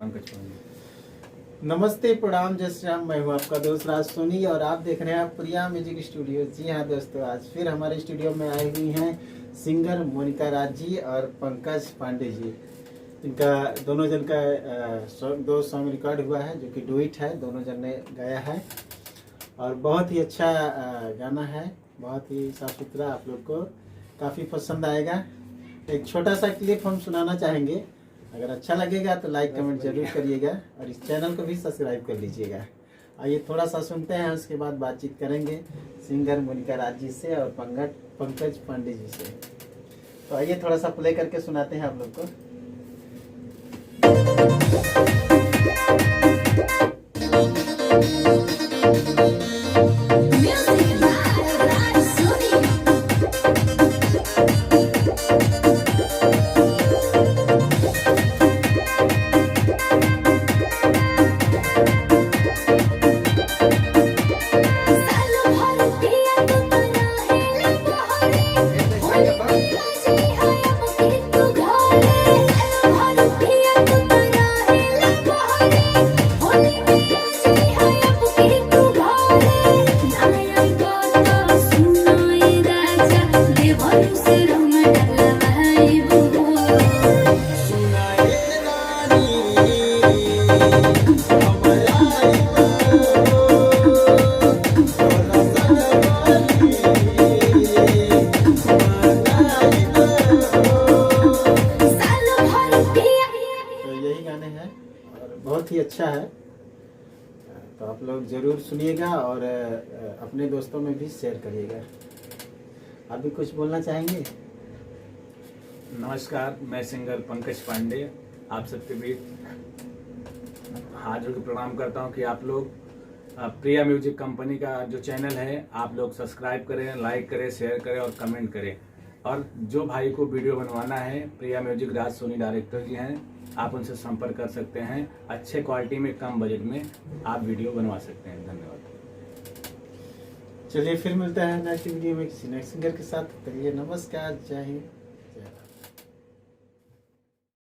पंकज पांडे। नमस्ते, प्रणाम, जय श्री राम। मैं हूँ आपका दोस्त राज सोनी और आप देख रहे हैं प्रिया म्यूजिक स्टूडियो। जी हाँ दोस्तों, आज फिर हमारे स्टूडियो में आई हुई हैं सिंगर मोनिका राज जी और पंकज पांडे जी। इनका दोनों जन का दो सॉन्ग रिकॉर्ड हुआ है जो कि डुइट है, दोनों जन ने गाया है और बहुत ही अच्छा गाना है, बहुत ही साफ सुथरा, आप लोग को काफ़ी पसंद आएगा। एक छोटा सा क्लिप हम सुनाना चाहेंगे, अगर अच्छा लगेगा तो लाइक कमेंट जरूर करिएगा और इस चैनल को भी सब्सक्राइब कर लीजिएगा। आइए थोड़ा सा सुनते हैं, उसके बाद बातचीत करेंगे सिंगर मोनिका राज जी से और पंकज पांडे जी से। तो आइए थोड़ा सा प्ले करके सुनाते हैं आप लोग को। बहुत ही अच्छा है, तो आप लोग ज़रूर सुनिएगा और अपने दोस्तों में भी शेयर करिएगा। आप भी कुछ बोलना चाहेंगे? नमस्कार, मैं सिंगर पंकज पांडे आप सबके बीच हाथ जोड़ के प्रणाम करता हूं कि आप लोग प्रिया म्यूजिक कंपनी का जो चैनल है आप लोग सब्सक्राइब करें, लाइक करें, शेयर करें और कमेंट करें। और जो भाई को वीडियो बनवाना है, प्रिया म्यूजिक राज सोनी डायरेक्टर जी हैं, आप उनसे संपर्क कर सकते हैं। अच्छे क्वालिटी में, कम बजट में आप वीडियो बनवा सकते हैं। धन्यवाद। चलिए फिर मिलता है नेक्स्ट वीडियो में किसी नेक्स्ट सिंगर के साथ। चलिए नमस्कार, जय हिंद।